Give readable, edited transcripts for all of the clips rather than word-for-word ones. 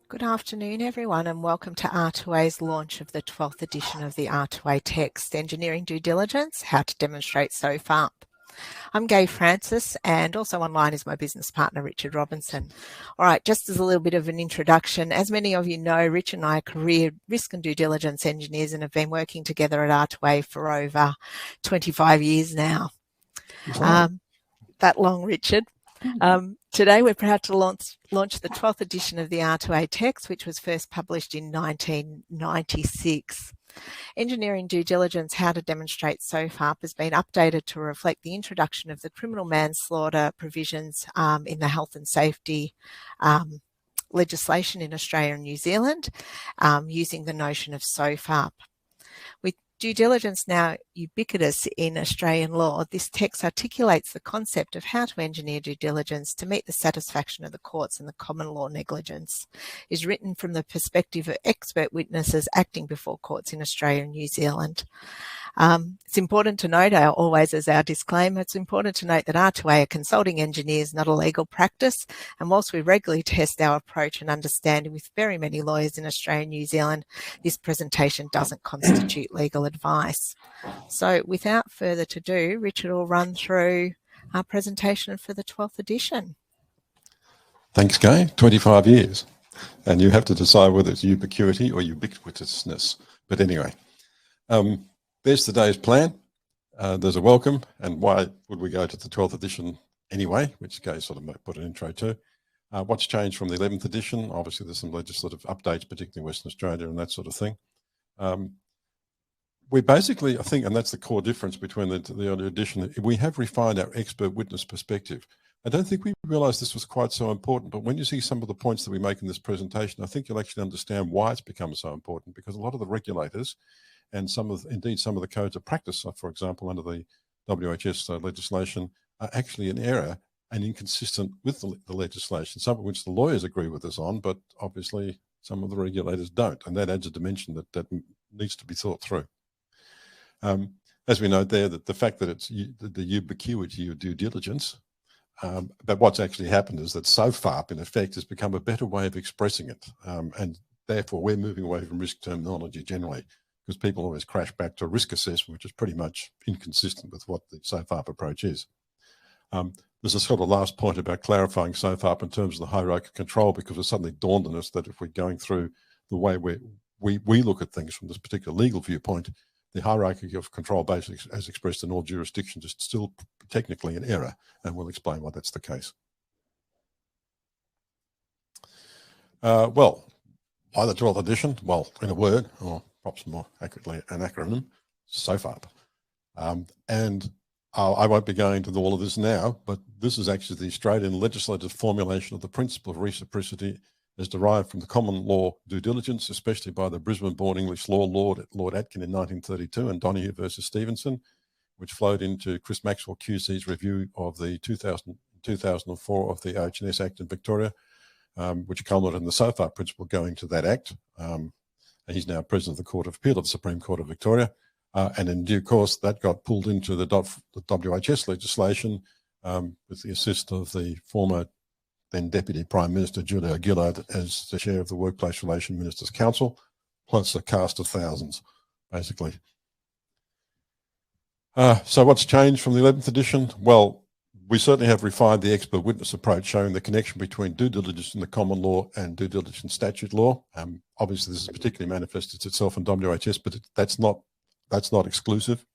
Good afternoon, everyone, and welcome to R2A's launch of the 12th edition of the R2A text, Engineering Due Diligence, How to Demonstrate SFAIRP. I'm Gaye Francis, and also online is my business partner, Richard Robinson. All right, just as a little bit of an introduction, as many of you know, Rich and I are career risk and due diligence engineers and have been working together at R2A for over 25 years now. That long, Richard. Today we're proud to launch the 12th edition of the R2A text, which was first published in 1996. Engineering Due Diligence, How to Demonstrate SFAIRP has been updated to reflect the introduction of the criminal manslaughter provisions in the health and safety legislation in Australia and New Zealand, using the notion of SFAIRP. With due diligence now ubiquitous in Australian law, this text articulates the concept of how to engineer due diligence to meet the satisfaction of the courts and the common law negligence. It is written from the perspective of expert witnesses acting before courts in Australia and New Zealand. It's important to note, always as our disclaimer, it's important to note that R2A are consulting engineers, not a legal practice, and whilst we regularly test our approach and understanding with very many lawyers in Australia and New Zealand, this presentation doesn't constitute legal advice. So without further ado, Richard will run through our presentation for the 12th edition. Thanks, Gaye. 25 years. And you have to decide whether it's ubiquity or ubiquitousness. But anyway, there's today's plan. There's a welcome, and why would we go to the 12th edition anyway, which Gaye sort of put an intro to. What's changed from the 11th edition? Obviously, there's some legislative updates, particularly in Western Australia and that sort of thing. We basically, I think, and that's the core difference between the earlier edition, we have refined our expert witness perspective. I don't think we realised this was quite so important, but when you see some of the points that we make in this presentation, I think you'll actually understand why it's become so important, because a lot of the regulators and indeed some of the codes of practice, for example, under the WHS legislation, are actually in error and inconsistent with the legislation, some of which the lawyers agree with us on, but obviously some of the regulators don't, and that adds a dimension that needs to be thought through. As we note there, that the fact that it's the ubiquity of due diligence, but what's actually happened is that SFAIRP, in effect, has become a better way of expressing it, and therefore we're moving away from risk terminology generally, because people always crash back to risk assessment, which is pretty much inconsistent with what the SFAIRP approach is. There's a sort of last point about clarifying SFAIRP in terms of the hierarchy of control, because it suddenly dawned on us that if we're going through the way we look at things from this particular legal viewpoint, the hierarchy of control basically as expressed in all jurisdictions is still technically an error, and we'll explain why that's the case. Well, why the 12th edition? Well, in a word, or perhaps more accurately an acronym, SFAIRP. And I won't be going into all of this now, but this is actually the Australian legislative formulation of the principle of reciprocity as derived from the common law due diligence, especially by the Brisbane-born English law Lord Atkin in 1932 and Donoghue versus Stevenson, which flowed into Chris Maxwell QC's review of the 2004 of the OH&S Act in Victoria, which culminated in the SFAIRP principle going to that Act. He's now President of the Court of Appeal of the Supreme Court of Victoria. And in due course, that got pulled into the WHS legislation with the assist of the former then Deputy Prime Minister Julia Gillard as the chair of the Workplace Relations Ministers' Council, plus a cast of thousands, basically. So what's changed from the 11th edition? Well, we certainly have refined the expert witness approach, showing the connection between due diligence in the common law and due diligence statute law. Obviously, this has particularly manifested itself in WHS, but that's not exclusive.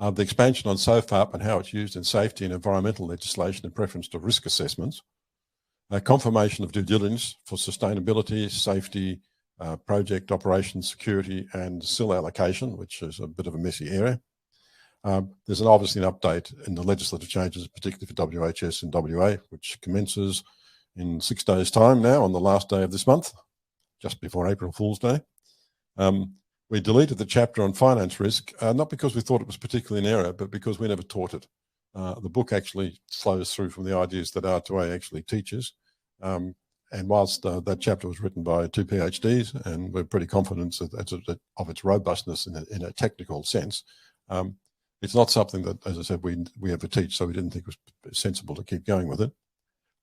The expansion on SFAIRP and how it's used in safety and environmental legislation in preference to risk assessments. Confirmation of due diligence for sustainability, safety, project operations, security, and SIL allocation, which is a bit of a messy area. There's obviously an update in the legislative changes, particularly for WHS and WA, which commences in 6 days' time now on the last day of this month, just before April Fool's Day. We deleted the chapter on finance risk, not because we thought it was particularly an error, but because we never taught it. The book actually flows through from the ideas that R2A actually teaches. And whilst that chapter was written by 2 PhDs, and we're pretty confident of its robustness in a technical sense, it's not something that, as I said, we ever teach, so we didn't think it was sensible to keep going with it.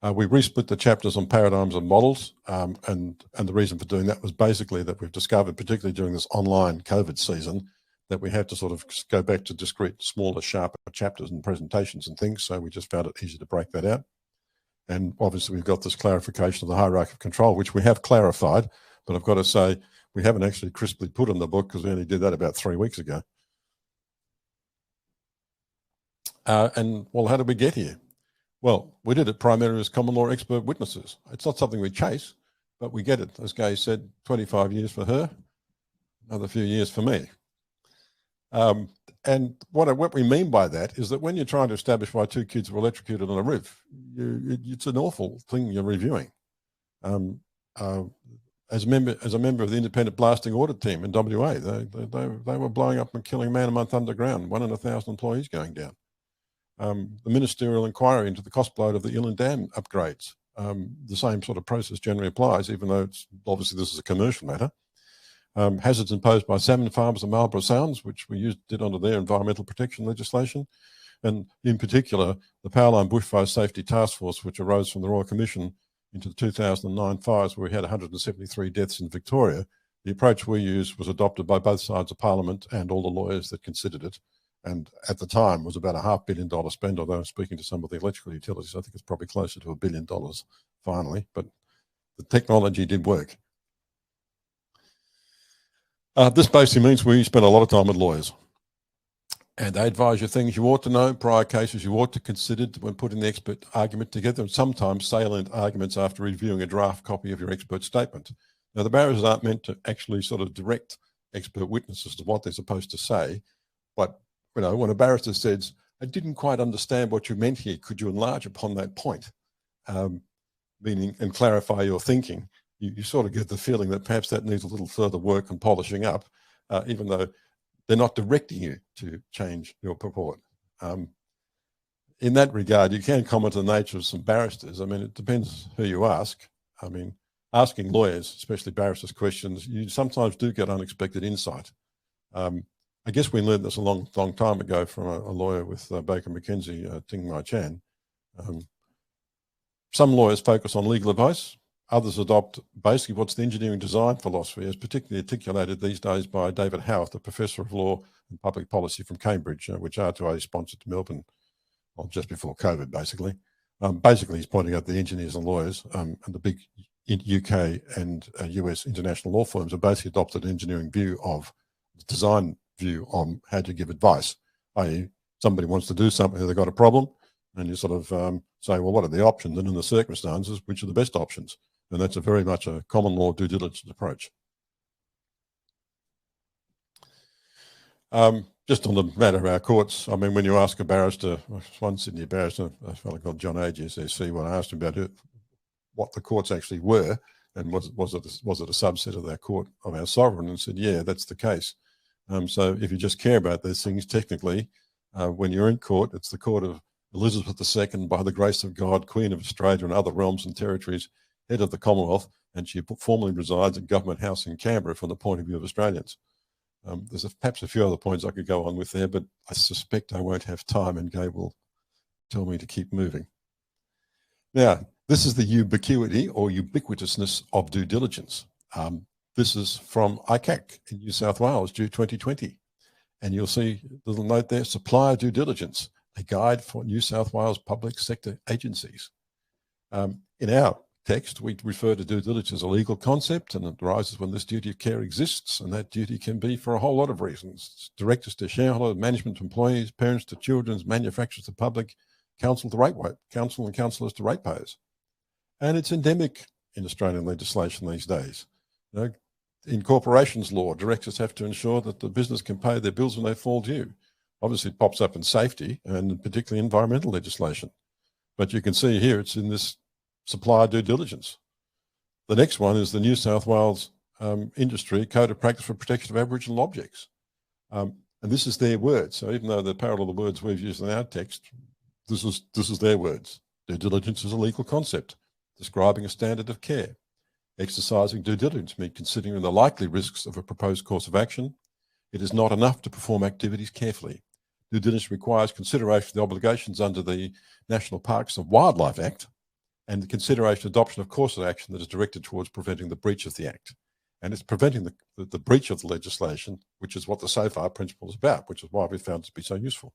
We resplit the chapters on paradigms and models, and the reason for doing that was basically that we've discovered, particularly during this online COVID season, that we had to sort of go back to discrete, smaller, sharper chapters and presentations and things. So we just found it easy to break that out. And obviously we've got this clarification of the hierarchy of control, which we have clarified, but I've got to say we haven't actually crisply put in the book because we only did that about 3 weeks ago. And well, how did we get here? Well, we did it primarily as common law expert witnesses. It's not something we chase, but we get it. As Gaye said, 25 years for her, another few years for me. And what we mean by that is that when you're trying to establish why 2 kids were electrocuted on a roof, it's an awful thing you're reviewing. As a member of the independent blasting audit team in WA, they were blowing up and killing a man a month underground, 1 in 1,000 employees going down. The ministerial inquiry into the cost bloat of the Inland Dam upgrades. The same sort of process generally applies, even though it's obviously this is a commercial matter. Hazards imposed by salmon farmers in Marlborough Sounds, which we did under their environmental protection legislation. And in particular, the Powerline Bushfire Safety Task Force, which arose from the Royal Commission into the 2009 fires, where we had 173 deaths in Victoria. The approach we used was adopted by both sides of Parliament and all the lawyers that considered it. And at the time was about a $500 million spend, although speaking to some of the electrical utilities, I think it's probably closer to $1 billion finally, but the technology did work. This basically means we spend a lot of time with lawyers, and they advise you things you ought to know, prior cases you ought to consider when putting the expert argument together, and sometimes salient arguments after reviewing a draft copy of your expert statement. Now, the barriers aren't meant to actually sort of direct expert witnesses to what they're supposed to say, but you know, when a barrister says, "I didn't quite understand what you meant here, could you enlarge upon that point?" Meaning, and clarify your thinking, you sort of get the feeling that perhaps that needs a little further work and polishing up, even though they're not directing you to change your purport. In that regard, you can comment on the nature of some barristers. I mean, it depends who you ask. I mean, asking lawyers, especially barristers, questions, you sometimes do get unexpected insight. I guess we learned this a long time ago from a lawyer with Baker McKenzie, Ting Mai Chan. Some lawyers focus on legal advice. Others adopt basically what's the engineering design philosophy, as particularly articulated these days by David Howarth, a professor of law and public policy from Cambridge, which R2A sponsored to Melbourne just before COVID, basically. Basically, he's pointing out the engineers and lawyers and the big UK and US international law firms have basically adopted an engineering view of the design view on how to give advice, i.e. somebody wants to do something, they've got a problem, and you sort of say, well, what are the options? And in the circumstances, which are the best options? And that's very much a common law due diligence approach. Just on the matter of our courts, I mean, when you ask a barrister, one Sydney barrister, a fellow called John Age, SSC, when I asked him about what the courts actually were, and was it a subset of our court, of our sovereign, and said, yeah, that's the case. So if you just care about those things, technically, when you're in court, it's the court of Elizabeth II, by the grace of God, Queen of Australia and other realms and territories, head of the Commonwealth, and she formally resides at Government House in Canberra from the point of view of Australians. There's perhaps a few other points I could go on with there, but I suspect I won't have time, and Gaye will tell me to keep moving. Now, this is the ubiquity or ubiquitousness of due diligence. This is from ICAC in New South Wales, due 2020. And you'll see a little note there, supplier due diligence, a guide for New South Wales public sector agencies. In our text, we refer to due diligence as a legal concept, and it arises when this duty of care exists, and that duty can be for a whole lot of reasons. Directors to shareholders, management to employees, parents to children, manufacturers to public, counsel and counsellors to ratepayers. And it's endemic in Australian legislation these days. You know, in corporations law, directors have to ensure that the business can pay their bills when they fall due. Obviously, it pops up in safety and particularly environmental legislation. But you can see here it's in this supplier due diligence. The next one is the New South Wales Industry Code of Practice for Protection of Aboriginal Objects. And this is their words. So even though they're parallel to the words we've used in our text, this is their words. Due diligence is a legal concept describing a standard of care. Exercising due diligence means considering the likely risks of a proposed course of action. It is not enough to perform activities carefully. Due diligence requires consideration of the obligations under the National Parks and Wildlife Act and the consideration adoption of course of action that is directed towards preventing the breach of the Act. And it's preventing the breach of the legislation, which is what the SFAIRP principle is about, which is why we found it to be so useful.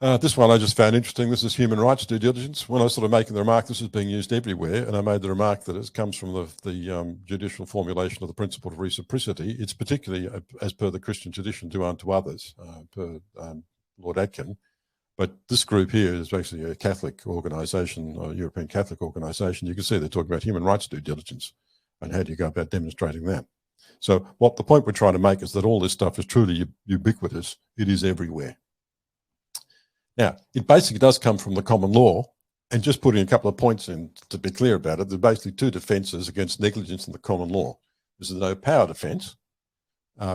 This one I just found interesting. This is human rights due diligence. When I was sort of making the remark, this is being used everywhere, and I made the remark that it comes from the judicial formulation of the principle of reciprocity. It's particularly, as per the Christian tradition, do unto others, per Lord Atkin. But this group here is basically a Catholic organisation, a European Catholic organisation. You can see they're talking about human rights due diligence and how do you go about demonstrating that. So what the point we're trying to make is that all this stuff is truly ubiquitous. It is everywhere. Now, it basically does come from the common law, and just putting a couple of points in to be clear about it, there are basically two defences against negligence in the common law. There's the no power defence,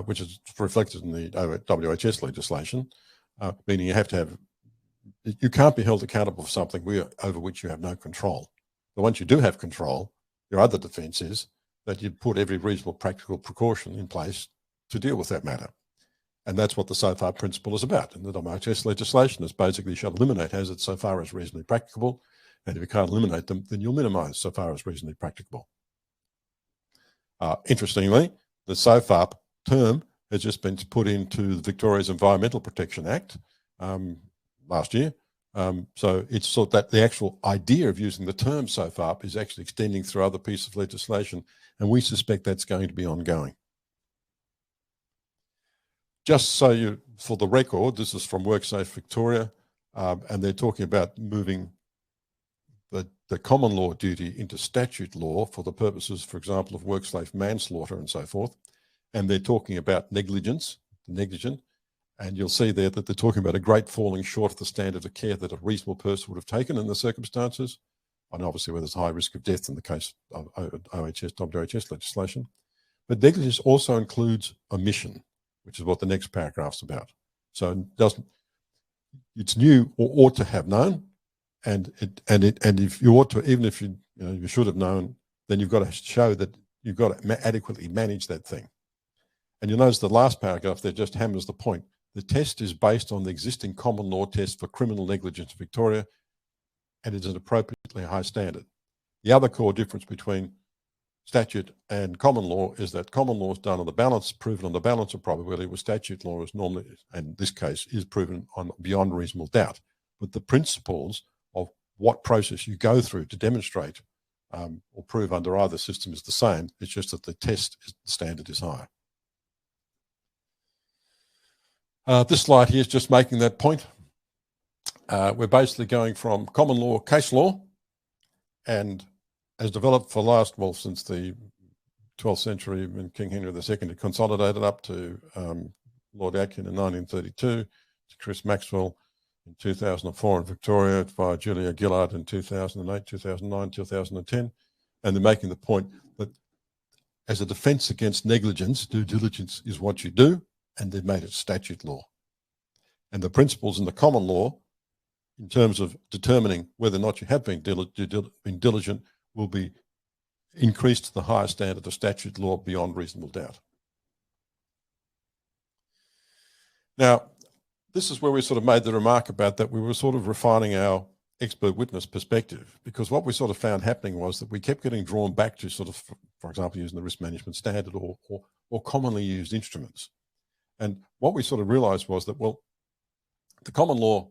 which is reflected in the WHS legislation, meaning you have to have, you can't be held accountable for something over which you have no control. But once you do have control, your other defence is that you put every reasonable practical precaution in place to deal with that matter. And that's what the SFAIRP principle is about. And the WHS legislation is basically you shall eliminate hazards so far as reasonably practicable. And if you can't eliminate them, then you'll minimise so far as reasonably practicable. Interestingly, the SFAIRP term has just been put into Victoria's Environmental Protection Act last year. So it's sort of that the actual idea of using the term SFAIRP is actually extending through other pieces of legislation. And we suspect that's going to be ongoing. Just so you, for the record, this is from WorkSafe Victoria, and they're talking about moving the common law duty into statute law for the purposes, for example, of workplace manslaughter and so forth. And they're talking about negligence, negligent, and you'll see there that they're talking about a great falling short of the standard of care that a reasonable person would have taken in the circumstances, and obviously where there's a high risk of death in the case of OHS, WHS legislation. But negligence also includes omission, which is what the next paragraph's about. So it doesn't, it's new or ought to have known, and if you ought to, even if you should have known, then you've got to show that you've got to adequately manage that thing. And you'll notice the last paragraph there just hammers the point. The test is based on the existing common law test for criminal negligence in Victoria, and it is an appropriately high standard. The other core difference between statute and common law is that common law is done on the balance, proven on the balance of probability, where statute law is normally, and in this case, is proven on beyond reasonable doubt. But the principles of what process you go through to demonstrate or prove under either system is the same. It's just that the test, the standard is higher. This slide here is just making that point. We're basically going from common law, case law, and as developed for since the 12th century when King Henry II had consolidated up to Lord Atkin in 1932, to Chris Maxwell in 2004 in Victoria, via Julia Gillard in 2008, 2009, 2010. And they're making the point that as a defence against negligence, due diligence is what you do, and they've made it statute law. And the principles in the common law, in terms of determining whether or not you have been diligent, will be increased to the higher standard of statute law beyond reasonable doubt. Now, this is where we sort of made the remark about that we were sort of refining our expert witness perspective, because what we sort of found happening was that we kept getting drawn back to sort of, for example, using the risk management standard or commonly used instruments. And what we sort of realised was that, well, the common law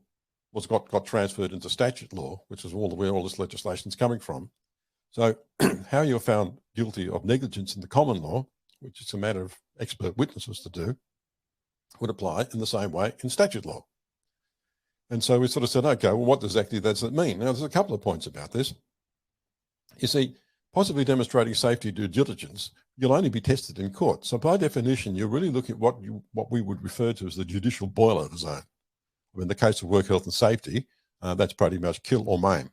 got transferred into statute law, which is where all this legislation is coming from. So how you're found guilty of negligence in the common law, which is a matter of expert witnesses to do, would apply in the same way in statute law. And so we sort of said, okay, well, what exactly does that mean? Now, there's a couple of points about this. You see, possibly demonstrating safety due diligence, you'll only be tested in court. So by definition, you're really looking at what we would refer to as the judicial boiler zone. In the case of work health and safety, that's pretty much kill or maim.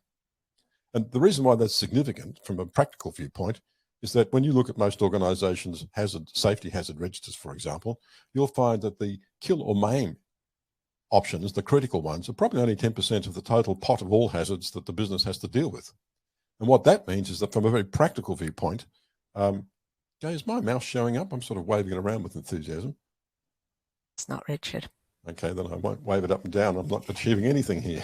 And the reason why that's significant from a practical viewpoint is that when you look at most organisations' safety hazard registers, for example, you'll find that the kill or maim options, the critical ones, are probably only 10% of the total pot of all hazards that the business has to deal with. And what that means is that from a very practical viewpoint, Gaye, is my mouse showing up? I'm sort of waving it around with enthusiasm. It's not, Richard. Okay, then I won't wave it up and down. I'm not achieving anything here.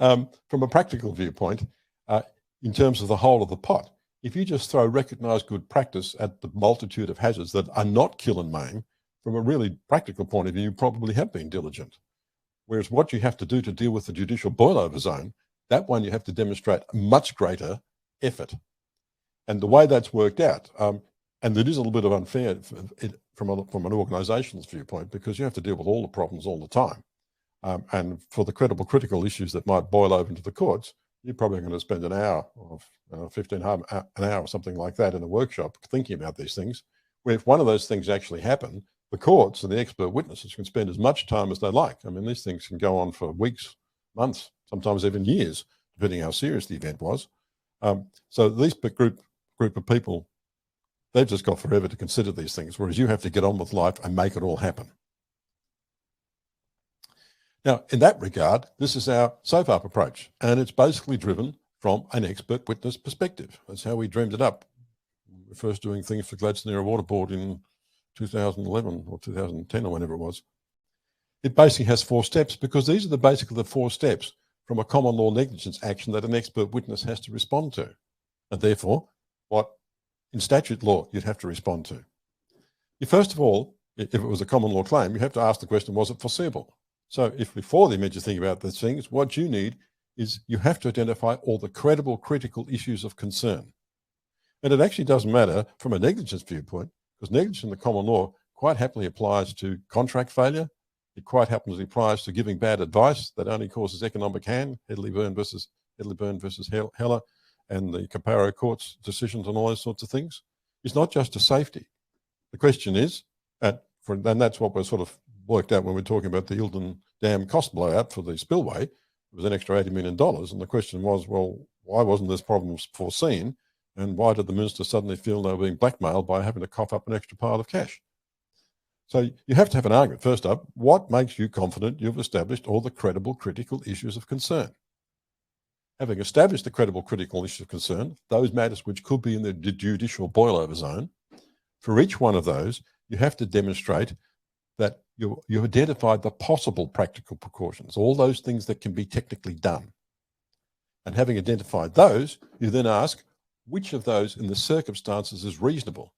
From a practical viewpoint, in terms of the whole of the pot, if you just throw recognised good practice at the multitude of hazards that are not kill and maim, from a really practical point of view, you probably have been diligent. Whereas what you have to do to deal with the judicial boilover zone, that one you have to demonstrate much greater effort. And the way that's worked out, and it is a little bit of unfair from an organisation's viewpoint, because you have to deal with all the problems all the time. And for the credible critical issues that might boil over into the courts, you're probably going to spend an hour or an hour or something like that in a workshop thinking about these things, where if one of those things actually happen, the courts and the expert witnesses can spend as much time as they like. I mean, these things can go on for weeks, months, sometimes even years, depending how serious the event was. So these group of people, they've just got forever to consider these things, whereas you have to get on with life and make it all happen. Now, in that regard, this is our SFAIRP approach, and it's basically driven from an expert witness perspective. That's how we dreamed it up. We were first doing things for Gladstone Area Water Board in 2011 or 2010 or whenever it was. It basically has 4 steps, because these are basically the 4 steps from a common law negligence action that an expert witness has to respond to, and therefore what in statute law you'd have to respond to. You first of all, if it was a common law claim, you have to ask the question, was it foreseeable? So if before the image you think about these things, what you need is you have to identify all the credible critical issues of concern. And it actually doesn't matter from a negligence viewpoint, because negligence in the common law quite happily applies to contract failure. It quite happily applies to giving bad advice that only causes economic harm, Headley-Byrne versus Heller, and the Caparo Court's decisions on all those sorts of things. It's not just to safety. The question is, and that's what we're sort of worked out when we're talking about the Eildon Dam cost blowout for the spillway. It was an extra $80 million. And the question was, well, why wasn't this problem foreseen? And why did the minister suddenly feel they were being blackmailed by having to cough up an extra pile of cash? So you have to have an argument. First up, what makes you confident you've established all the credible critical issues of concern? Having established the credible critical issues of concern, those matters which could be in the judicial boilover zone, for each one of those, you have to demonstrate that you've identified the possible practical precautions, all those things that can be technically done. And having identified those, you then ask, which of those in the circumstances is reasonable?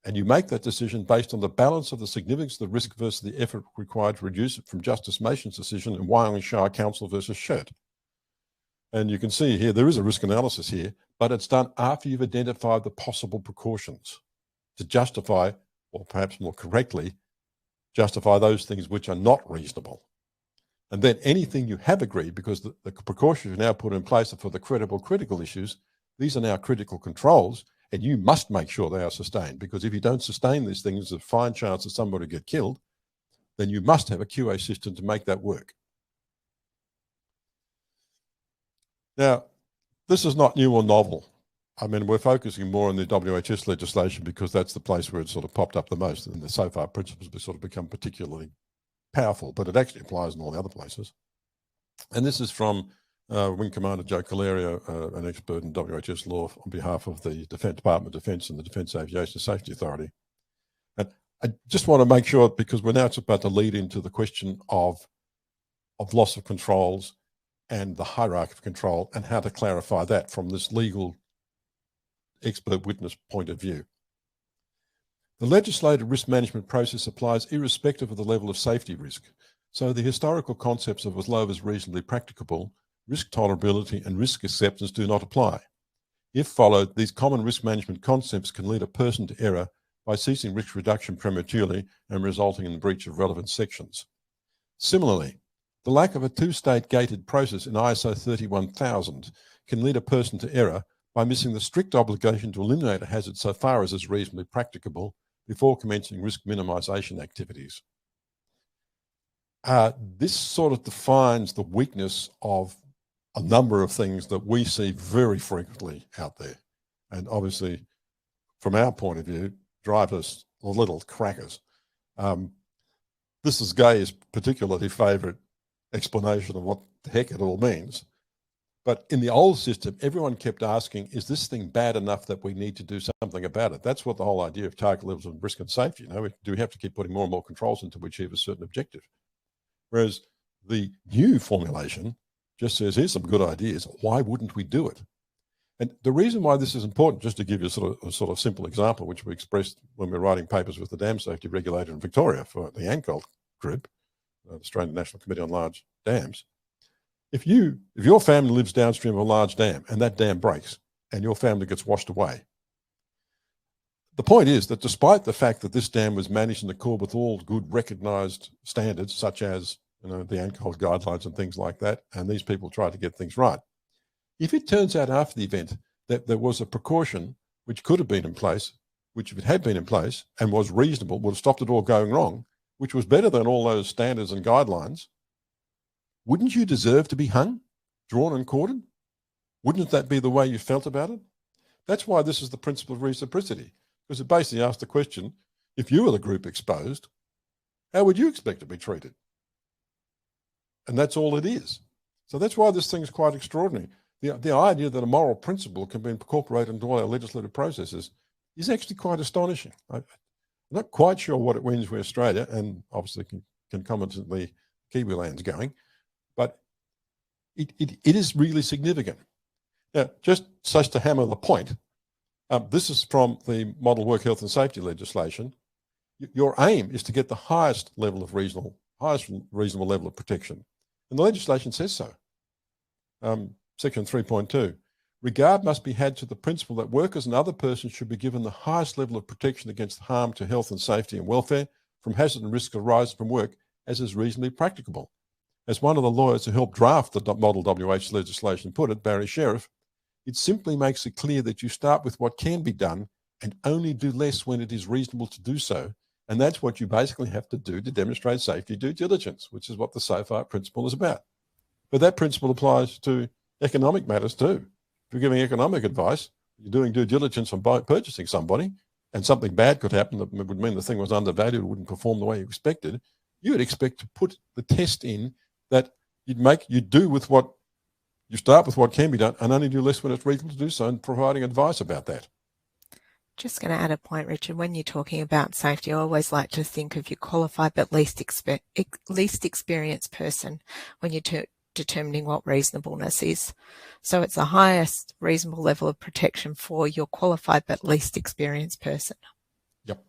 And you make that decision based on the balance of the significance of the risk versus the effort required to reduce it, from Justice Mason's decision in Wyoming Shire Council versus Shirt. And you can see here, there is a risk analysis here, but it's done after you've identified the possible precautions to justify, or perhaps more correctly, justify those things which are not reasonable. And then anything you have agreed, because the precautions you now put in place are for the credible critical issues, these are now critical controls, and you must make sure they are sustained, because if you don't sustain these things, there's a fine chance that somebody will get killed, then you must have a QA system to make that work. Now, this is not new or novel. I mean, we're focusing more on the WHS legislation because that's the place where it sort of popped up the most, and the SFAIRP principles have sort of become particularly powerful, but it actually applies in all the other places. And this is from Wing Commander Joe Calerio, an expert in WHS law on behalf of the Department of Defence and the Defence Aviation Safety Authority. And I just want to make sure, because we're now about to lead into the question of loss of controls and the hierarchy of control, and how to clarify that from this legal expert witness point of view. The legislated risk management process applies irrespective of the level of safety risk. So the historical concepts of as low as reasonably practicable, risk tolerability and risk acceptance do not apply. If followed, these common risk management concepts can lead a person to error by ceasing risk reduction prematurely and resulting in the breach of relevant sections. Similarly, the lack of a two-state gated process in ISO 31000 can lead a person to error by missing the strict obligation to eliminate a hazard so far as is reasonably practicable before commencing risk minimisation activities. This sort of defines the weakness of a number of things that we see very frequently out there. And obviously, from our point of view, drive us a little crackers. This is Gaye's particularly favourite explanation of what the heck it all means. But in the old system, everyone kept asking, is this thing bad enough that we need to do something about it? That's what the whole idea of target levels of risk and safety, do we have to keep putting more and more controls until we achieve a certain objective? Whereas the new formulation just says, here's some good ideas. Why wouldn't we do it? And the reason why this is important, just to give you a sort of simple example, which we expressed when we were writing papers with the Dam Safety Regulator in Victoria for the ANCOL group, the Australian National Committee on Large Dams. If your family lives downstream of a large dam and that dam breaks and your family gets washed away, the point is that despite the fact that this dam was managed in accord with all good recognised standards, such as the ANCOL guidelines and things like that, and these people try to get things right, if it turns out after the event that there was a precaution which could have been in place, which if it had been in place and was reasonable, would have stopped it all going wrong, which was better than all those standards and guidelines, wouldn't you deserve to be hung, drawn and quartered? Wouldn't that be the way you felt about it? That's why this is the principle of reciprocity, because it basically asks the question, if you were the group exposed, how would you expect to be treated? And that's all it is. So that's why this thing is quite extraordinary. The idea that a moral principle can be incorporated into all our legislative processes is actually quite astonishing. I'm not quite sure what it means with Australia, and obviously concomitantly Kiwi land's going, but it is really significant. Now, just such to hammer the point, this is from the Model Work Health and Safety legislation. Your aim is to get the highest reasonable level of protection, and the legislation says so. Section 3.2, regard must be had to the principle that workers and other persons should be given the highest level of protection against harm to health and safety and welfare from hazard and risk arising from work as is reasonably practicable. As one of the lawyers who helped draft the Model WH legislation put it, Barry Sheriff, it simply makes it clear that you start with what can be done and only do less when it is reasonable to do so. And that's what you basically have to do to demonstrate safety due diligence, which is what the SFAIRP principle is about. But that principle applies to economic matters too. If you're giving economic advice, you're doing due diligence on purchasing somebody, and something bad could happen that would mean the thing was undervalued, wouldn't perform the way you expected, you would expect to put the test in that you start with what can be done and only do less when it's reasonable to do so, and providing advice about that. Just going to add a point, Richard. When you're talking about safety, I always like to think of your qualified but least experienced person when you're determining what reasonableness is. So it's the highest reasonable level of protection for your qualified but least experienced person. Yep.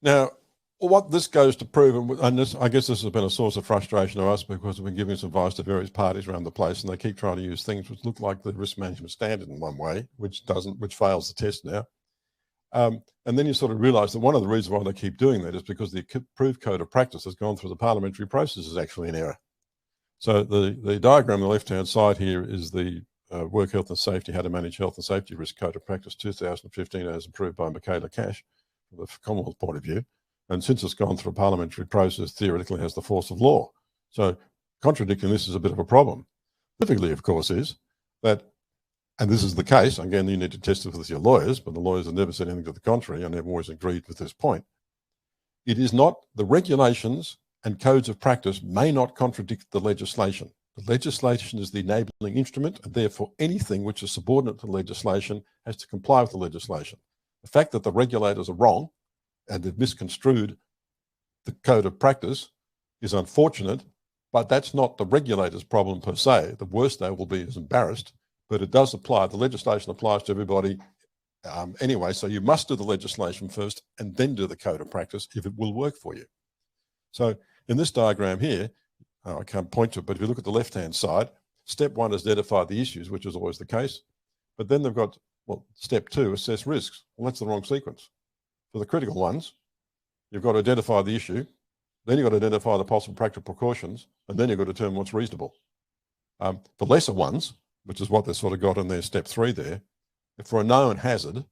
Now, what this goes to prove, and this, I guess this has been a source of frustration to us because we've been giving some advice to various parties around the place, and they keep trying to use things which look like the risk management standard in one way, which fails the test now. And then you sort of realise that one of the reasons why they keep doing that is because the approved code of practice has gone through the parliamentary process is actually in error. So the diagram on the left-hand side here is the Work Health and Safety, How to Manage Health and Safety Risk Code of Practice 2015 as approved by Michaela Cash from the Commonwealth point of view. And since it's gone through a parliamentary process, theoretically has the force of law. So contradicting this is a bit of a problem. Typically, of course, is that, and this is the case, again, you need to test it with your lawyers, but the lawyers have never said anything to the contrary, and they've always agreed with this point. It is not the regulations and codes of practice may not contradict the legislation. The legislation is the enabling instrument, and therefore anything which is subordinate to legislation has to comply with the legislation. The fact that the regulators are wrong and they've misconstrued the code of practice is unfortunate, but that's not the regulator's problem per se. The worst they will be is embarrassed, but it does apply. The legislation applies to everybody anyway, so you must do the legislation first and then do the code of practice if it will work for you. So in this diagram here, I can't point to it, but if you look at the left-hand side, step one is identify the issues, which is always the case. But then they've got, well, step two, assess risks. Well, that's the wrong sequence. For the critical ones, you've got to identify the issue, then you've got to identify the possible practical precautions, and then you've got to determine what's reasonable. The lesser ones, which is what they've sort of got in their step three there, if for a known hazard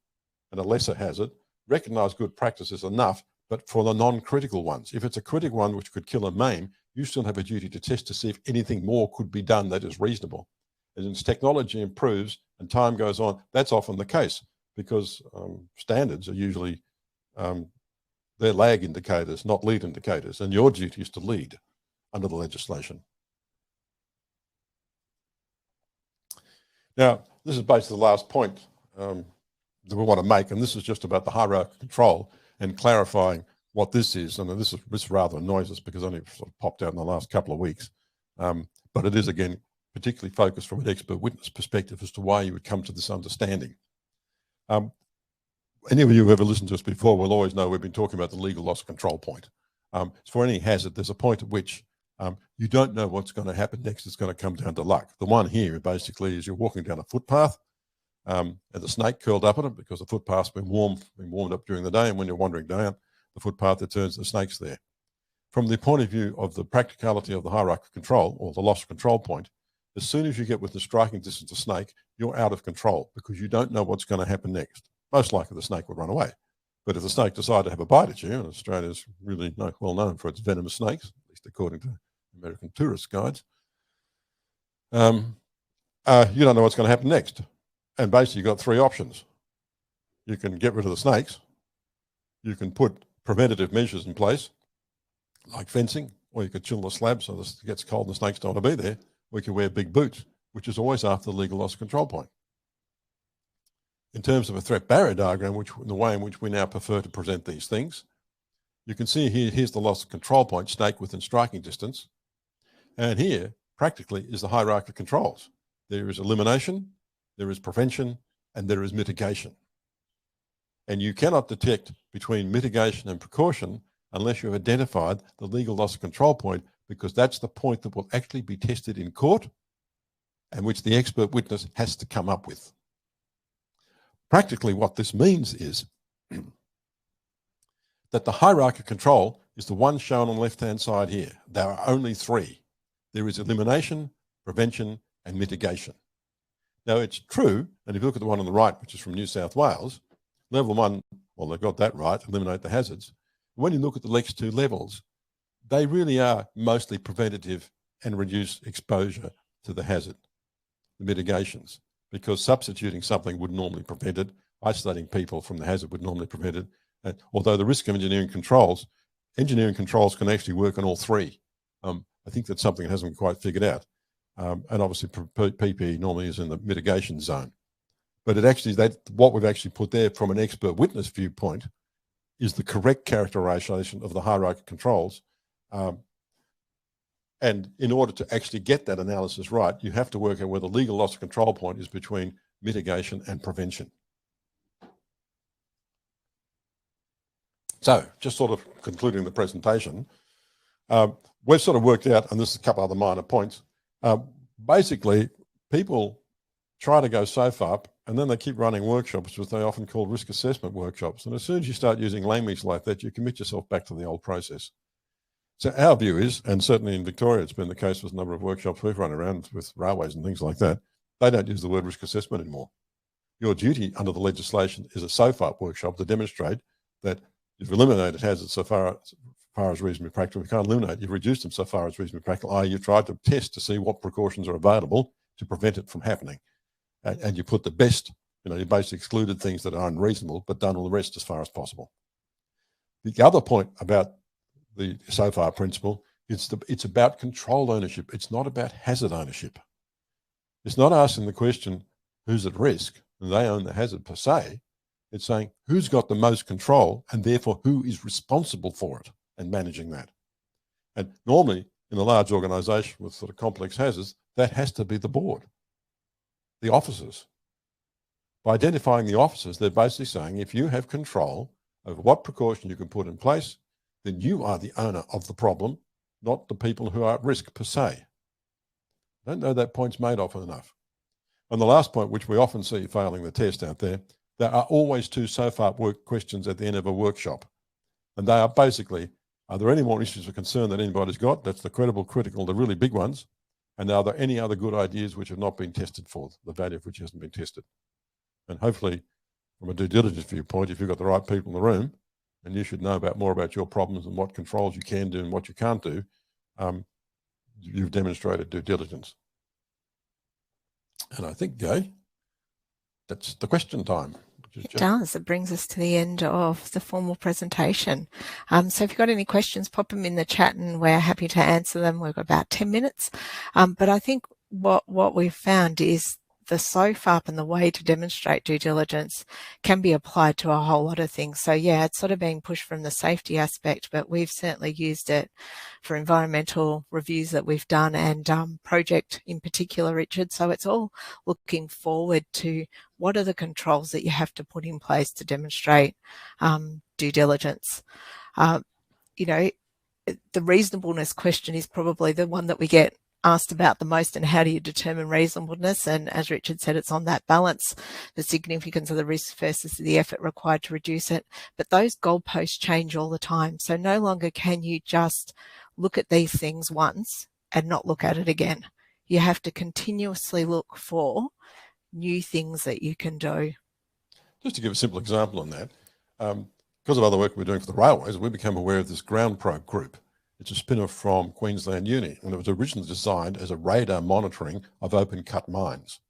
and a lesser hazard, recognise good practice is enough, but for the non-critical ones. If it's a critical one which could kill and maim, you still have a duty to test to see if anything more could be done that is reasonable. And as technology improves and time goes on, that's often the case because standards are usually, they're lag indicators, not lead indicators, and your duty is to lead under the legislation. Now, this is basically the last point that we want to make, and this is just about the hierarchical control and clarifying what this is. And this rather annoys us because it only sort of popped out in the last couple of weeks. But it is, again, particularly focused from an expert witness perspective as to why you would come to this understanding. Any of you who've ever listened to us before will always know we've been talking about the legal loss of control point. For any hazard, there's a point at which you don't know what's going to happen next. It's going to come down to luck. The one here basically is you're walking down a footpath and the snake curled up on it because the footpath's been warmed up during the day, and when you're wandering down the footpath, it turns the snake's there. From the point of view of the practicality of the hierarchy of control, or the loss of control point, as soon as you get within striking distance of snake, you're out of control because you don't know what's going to happen next. Most likely the snake would run away. But if the snake decided to have a bite at you, and Australia's really well known for its venomous snakes, at least according to American tourist guides, you don't know what's going to happen next. And basically you've got three options. You can get rid of the snakes, you can put preventative measures in place, like fencing, or you could chill the slab so it gets cold and the snakes don't want to be there, or you can wear big boots, which is always after the legal loss of control point. In terms of a threat barrier diagram, the way in which we now prefer to present these things, you can see here's the loss of control point, snake within striking distance. And here, practically, is the hierarchy of controls. There is elimination, there is prevention, and there is mitigation. And you cannot detect between mitigation and precaution unless you've identified the legal loss of control point, because that's the point that will actually be tested in court and which the expert witness has to come up with. Practically what this means is that the hierarchy of control is the one shown on the left-hand side here. There are only three. There is elimination, prevention, and mitigation. Now it's true, and if you look at the one on the right, which is from New South Wales, level one, well, they've got that right, eliminate the hazards. When you look at the next two levels, they really are mostly preventative and reduce exposure to the hazard, the mitigations, because substituting something would normally prevent it, isolating people from the hazard would normally prevent it. And although the risk of engineering controls can actually work on all three. I think that's something that hasn't been quite figured out. And obviously PPE normally is in the mitigation zone. But it actually, what we've actually put there from an expert witness viewpoint is the correct characterization of the hierarchy controls. And in order to actually get that analysis right, you have to work out where the legal loss of control point is between mitigation and prevention. So just sort of concluding the presentation, we've sort of worked out, and this is a couple other minor points, basically people try to go SFAIRP and then they keep running workshops, which they often call risk assessment workshops. And as soon as you start using language like that, you commit yourself back to the old process. So our view is, and certainly in Victoria, it's been the case with a number of workshops we've run around with railways and things like that, they don't use the word risk assessment anymore. Your duty under the legislation is a SFAIRP workshop to demonstrate that you've eliminated hazards so far as reasonably practical. You can't eliminate, you've reduced them so far as reasonably practical, i.e. you've tried to test to see what precautions are available to prevent it from happening. And you put the best, you basically excluded things that are unreasonable, but done all the rest as far as possible. The other point about the SFAIRP principle, it's about control ownership. It's not about hazard ownership. It's not asking the question, who's at risk, and they own the hazard per se. It's saying, who's got the most control, and therefore who is responsible for it and managing that. And normally, in a large organisation with sort of complex hazards, that has to be the board, the officers. By identifying the officers, they're basically saying, if you have control over what precaution you can put in place, then you are the owner of the problem, not the people who are at risk per se. I don't know that point's made often enough. And the last point, which we often see failing the test out there are always two SFAIRP questions at the end of a workshop. And they are basically, are there any more issues of concern that anybody's got? That's the credible, critical, the really big ones. And are there any other good ideas which have not been tested for, the value of which hasn't been tested? And hopefully, from a due diligence viewpoint, if you've got the right people in the room, and you should know more about your problems and what controls you can do and what you can't do, you've demonstrated due diligence. And I think, Gaye, that's the question time. It does. It brings us to the end of the formal presentation. So if you've got any questions, pop them in the chat and we're happy to answer them. We've got about 10 minutes. But I think what we've found is the SFAIRP and the way to demonstrate due diligence can be applied to a whole lot of things. So yeah, it's sort of being pushed from the safety aspect, but we've certainly used it for environmental reviews that we've done and project in particular, Richard. So it's all looking forward to what are the controls that you have to put in place to demonstrate due diligence. You know, the reasonableness question is probably the one that we get asked about the most, and how do you determine reasonableness? And as Richard said, it's on that balance, the significance of the risk versus the effort required to reduce it. But those goalposts change all the time. So no longer can you just look at these things once and not look at it again. You have to continuously look for new things that you can do. Just to give a simple example on that, because of other work we're doing for the railways, we became aware of this ground probe group. It's a spin-off from Queensland Uni, and it was originally designed as a radar monitoring of open cut mines.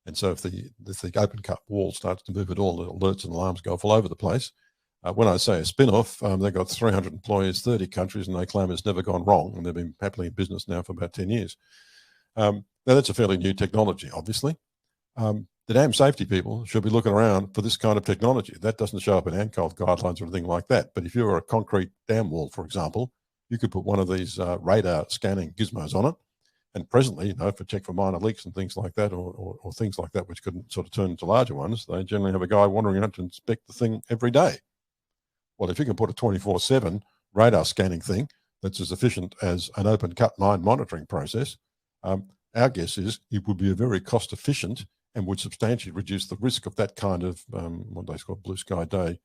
And so if the open cut wall starts to move at all, the alerts and alarms go off all over the place. When I say a spin-off, they've got 300 employees, 30 countries, and they claim it's never gone wrong, and they've been happily in business now for about 10 years. Now, that's a fairly new technology, obviously. The damn safety people should be looking around for this kind of technology. That doesn't show up in ANCOLD guidelines or anything like that. But if you're a concrete dam wall, for example, you could put one of these radar scanning gizmos on it. And presently, for check for minor leaks and things like that, or things like that, which could sort of turn into larger ones, they generally have a guy wandering around to inspect the thing every day. Well, if you can put a 24/7 radar scanning thing that's as efficient as an open cut mine monitoring process, our guess is it would be a very cost efficient and would substantially reduce the risk of that kind of what they call blue sky day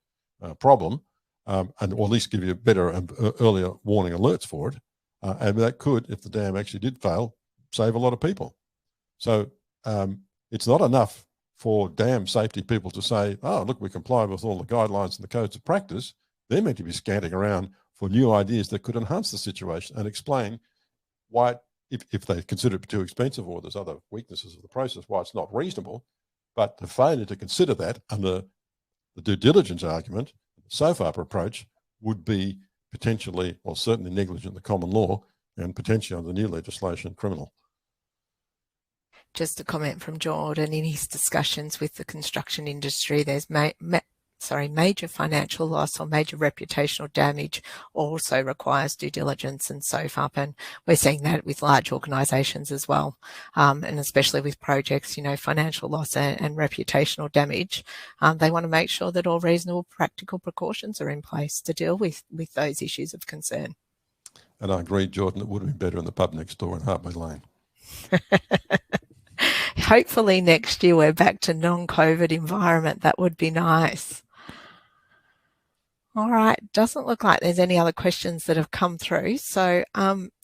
problem, or at least give you better and earlier warning alerts for it. And that could, if the dam actually did fail, save a lot of people. So it's not enough for dam safety people to say, oh, look, we comply with all the guidelines and the codes of practice. They're meant to be scanning around for new ideas that could enhance the situation and explain why, if they consider it too expensive or there's other weaknesses of the process, why it's not reasonable. But the failure to consider that under the due diligence argument, the SFAIRP approach, would be potentially, or certainly negligent in the common law, and potentially under new legislation, criminal. Just a comment from Jordan, in his discussions with the construction industry, there's major financial loss or major reputational damage also requires due diligence and SFAIRP, and we're seeing that with large organisations as well, and especially with projects, financial loss and reputational damage. They want to make sure that all reasonable practical precautions are in place to deal with those issues of concern. And I agree, Jordan, it would have been better in the pub next door in Hartway Lane. Hopefully next year we're back to non-COVID environment. That would be nice. All right, doesn't look like there's any other questions that have come through. So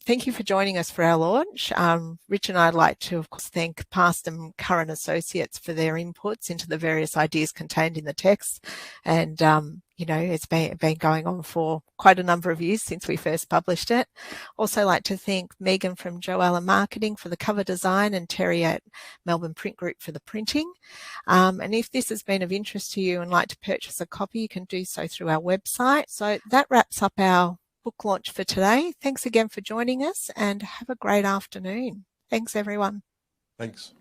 thank you for joining us for our launch. Rich and I'd like to, of course, thank past and current associates for their inputs into the various ideas contained in the text. And, it's been going on for quite a number of years since we first published it. Also like to thank Megan from Joella Marketing for the cover design and Terry at Melbourne Print Group for the printing. And if this has been of interest to you and like to purchase a copy, you can do so through our website. So that wraps up our book launch for today. Thanks again for joining us and have a great afternoon. Thanks, everyone. Thanks.